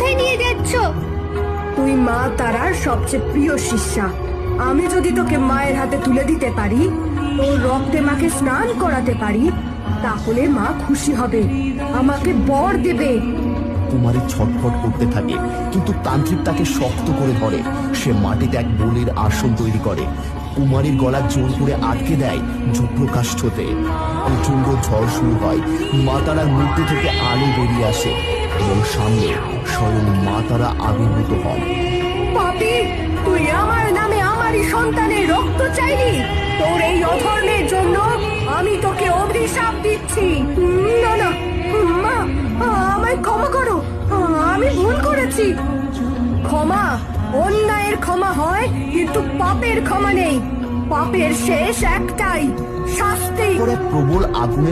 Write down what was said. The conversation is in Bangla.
কোথায় নিয়ে যাচ্ছ? তুই মা তারার সবচেয়ে প্রিয় শিষ্যা। আমি যদি তোকে মায়ের হাতে তুলে দিতে পারি, তোর রক্তে মাকে স্নান করাতে পারি, তাহলে মা খুশি হবে, আমাকে বর দেবে। কুমারী ছটফট করতে থাকে, কিন্তু তান্ত্রিক তাকে শক্ত করে ধরে। সে মাটিতে এক বলির আসন তৈরি করে, কুমারীর গলা জোর করে আটকে দেয় যুদ্ধকাষ্ঠতে। প্রচন্ড ঝড় শুরু হয়, মা তারার মূর্তি থেকে আলো বেরিয়ে আসে এবং সামনে স্বয়ং মা তারা আবির্ভূত হন। পাপী, তুই আমার নামে আমারই সন্তানের রক্ত চাইলি। তোর এই অধর্মের জন্য আমি তোকে অভিশাপ দিচ্ছি। না না মা, আমায় ক্ষমা করো, আমি ভুল করেছি। ক্ষমা অন্যায়ের ক্ষমা হয়, কিন্তু পাপের ক্ষমা নেই। পাপের শেষ একটাই, শাস্তি। প্রবল আগুনের